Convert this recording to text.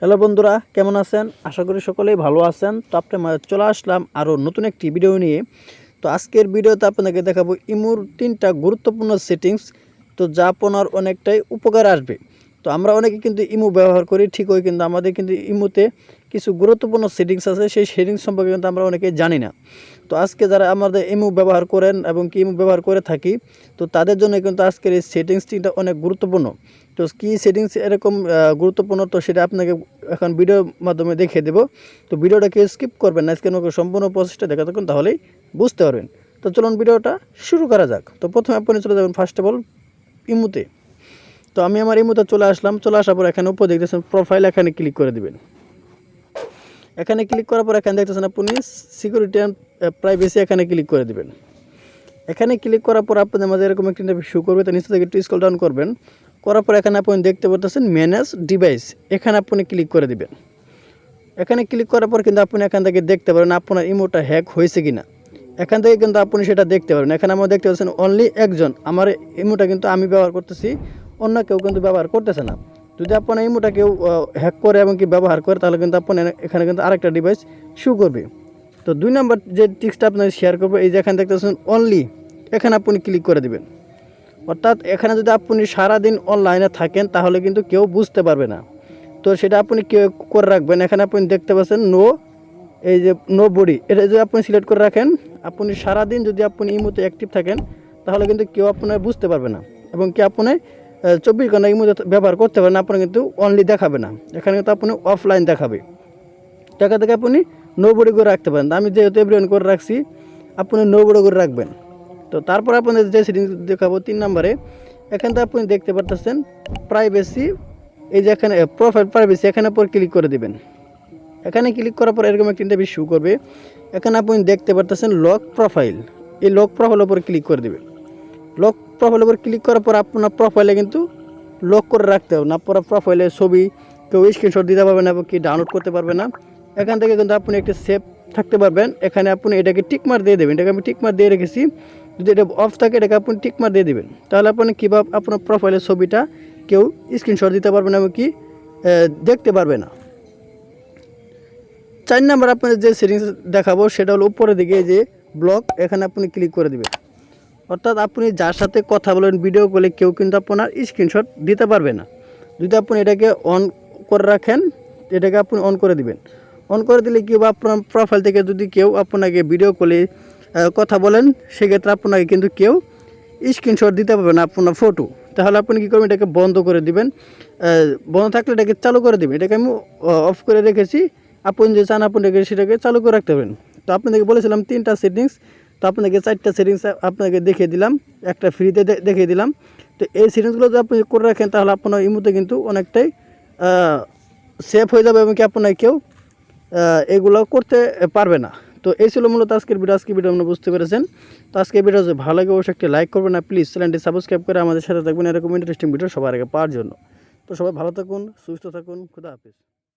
Hello বন্ধুরা, কেমন আছেন? আশা করি সকলেই ভালো আছেন। তো আপনার মাঝে চলে আসলাম আরও নতুন একটি ভিডিও নিয়ে। তো আজকের ভিডিওতে আপনাকে দেখাবো ইমোর 3টা গুরুত্বপূর্ণ সেটিংস, তো যা আপনার অনেকটাই উপকার আসবে। তো আমরা অনেকে কিন্তু ইমো ব্যবহার করি ঠিকই, কিন্তু আমাদের কিন্তু ইমোতে কিছু গুরুত্বপূর্ণ সেটিংস আছে, সেই সেটিংস সম্পর্কে কিন্তু আমরা অনেকেই জানি না। তো আজকে যারা আমাদের ইমো ব্যবহার করেন এবং কি ইমো ব্যবহার করে থাকি, তো তাদের জন্য কিন্তু আজকের এই সেটিংসটিটা অনেক গুরুত্বপূর্ণ। তো কী সেটিংস এরকম গুরুত্বপূর্ণ, তো সেটা আপনাকে এখন ভিডিওর মাধ্যমে দেখিয়ে দেবো। তো ভিডিওটাকে স্কিপ করবেন না, স্ক্রিনে সম্পূর্ণ প্রসেসটা দেখা থাকুন, তাহলেই বুঝতে পারবেন। তো চলুন ভিডিওটা শুরু করা যাক। তো প্রথমে আপনি চলে যাবেন ফার্স্ট অফ অল ইমোতে। তো আমি আমার ইমোতে চলে আসলাম। চলে আসার পর এখানে উপর দেখতেছেন প্রোফাইল, এখানে ক্লিক করে দিবেন। এখানে ক্লিক করার পর এখানে দেখতেছেন আপনি সিকিউরিটি অ্যান্ড প্রাইভেসি, এখানে ক্লিক করে দিবেন। এখানে ক্লিক করার পর আপনাদের মাঝে এরকম একটি শো করবে, তো নিচে থেকে একটু স্ক্রল ডাউন করবেন। করার পর এখানে আপনি দেখতে পাচ্ছেন ম্যানেজ ডিভাইস, এখানে আপনি ক্লিক করে দিবেন। এখানে ক্লিক করার পর কিন্তু আপনি এখান থেকে দেখতে পারেন আপনার ইমোটা হ্যাক হয়েছে কিনা। এখান থেকে কিন্তু আপনি সেটা দেখতে পারেন। এখানে আমরা দেখতে পাচ্ছেন অনলি একজন, আমার ইমোটা কিন্তু আমি ব্যবহার করতেছি, অন্য কেউ কিন্তু ব্যবহার করতেছে না। যদি আপনার ইমোটা কেউ হ্যাক করে এবং কি ব্যবহার করে, তাহলে কিন্তু আপনার এখানে কিন্তু আরেকটা ডিভাইস শো করবে। তো 2 নম্বর যে টিক্সটা আপনাকে শেয়ার করবো, এই যে এখানে দেখতেছেন অনলি, এখানে আপনি ক্লিক করে দিবেন। অর্থাৎ এখানে যদি আপনি সারাদিন অনলাইনে থাকেন, তাহলে কিন্তু কেউ বুঝতে পারবে না। তো সেটা আপনি কেউ করে রাখবেন। এখানে আপনি দেখতে পাচ্ছেন নো, এই যে নো বডি, এটা যদি আপনি সিলেক্ট করে রাখেন, আপনি সারাদিন যদি আপনি ইমোতে অ্যাক্টিভ থাকেন, তাহলে কিন্তু কেউ আপনার বুঝতে পারবে না এবং কি আপনি 24 ঘন্টা ইমোতে ব্যবহার করতে পারেন, আপনার কিন্তু অনলি দেখাবে না। এখানে কিন্তু আপনি অফলাইন দেখাবে। টাকা থেকে আপনি নো বডি করে রাখতে পারেন। আমি যেহেতু এভরিওয়ান করে রাখছি, আপনি নো বডি করে রাখবেন। তো তারপর আপনাদের যে সেটিংস দেখাবো 3 নম্বরে, এখান থেকে আপনি দেখতে পাচ্ছেন প্রাইভেসি, এই যে এখানে প্রোফাইল প্রাইভেসি, এখানে পর ক্লিক করে দিবেন। এখানে ক্লিক করার পর এরকম একটা ইন্টারভিউ শো করবে। এখানে আপনি দেখতে পাচ্ছেন লক প্রোফাইল, এই লক প্রোফাইলের উপর ক্লিক করে দিবেন। লক প্রোফাইলের উপর ক্লিক করার পর আপনার প্রোফাইলে কিন্তু লক করে রাখতে হবে না। আপনার প্রোফাইলে ছবি কেউ স্ক্রিনশট দিতে পারবে না এবং কি ডাউনলোড করতে পারবে না। এখান থেকে কিন্তু আপনি একটা সেভ থাকতে পারবেন। এখানে আপনি এটাকে টিকমার দিয়ে দেবেন। এটাকে আমি টিকমার দিয়ে রেখেছি। যদি এটা অফ থাকে, এটাকে আপনি টিকমার দিয়ে দেবেন। তাহলে আপনি কীভাবে আপনার প্রোফাইলের ছবিটা কেউ স্ক্রিনশট দিতে পারবে না এবং কি দেখতে পারবে না। 4 নম্বর আপনাদের যে সেটিংস দেখাবো, সেটা হলো উপরের দিকে যে ব্লক, এখানে আপনি ক্লিক করে দিবেন। অর্থাৎ আপনি যার সাথে কথা বলেন ভিডিও কলে, কেউ কিন্তু আপনার স্ক্রিনশট দিতে পারবে না। যদি আপনি এটাকে অন করে রাখেন, এটাকে আপনি অন করে দিবেন। অন করে দিলে কি, বা আপনার প্রোফাইল থেকে যদি কেউ আপনাকে ভিডিও কলে কথা বলেন, সেক্ষেত্রে আপনাকে কিন্তু কেউ স্ক্রিনশট দিতে পারবে না আপনার ফটো। তাহলে আপনি কী করবেন, এটাকে বন্ধ করে দিবেন। বন্ধ থাকলে এটাকে চালু করে দিবেন। এটাকে আমি অফ করে রেখেছি। আপনি যে চান আপনি সেটাকে চালু করে রাখতে পারেন। তো আপনাদেরকে বলেছিলাম 3টা সেটিংস, তো আপনাকে 4টা সেটিংস আপনাকে দেখিয়ে দিলাম, একটা ফ্রিতে দেখিয়ে দিলাম। তো এই সেটিংসগুলো যদি আপনি করে রাখেন, তাহলে আপনার ইমোতে কিন্তু অনেকটাই সেফ হয়ে যাবে এবং কি আপনার কেউ এগুলো করতে পারবে না। তো এই ছিল মূলত আজকের ভিডিও। আজকের ভিডিও আপনারা বুঝতে পেরেছেন। তো আজকের ভিডিও যদি ভালো লাগে, অবশ্যই একটি লাইক করবেন, না প্লিজ চ্যানেলটি সাবস্ক্রাইব করে আমাদের সাথে থাকবেন এরকম ইন্টারেস্টিং ভিডিও সবার আগে পাওয়ার জন্য। তো সবাই ভালো থাকুন, সুস্থ থাকুন, খুদা হাফেজ।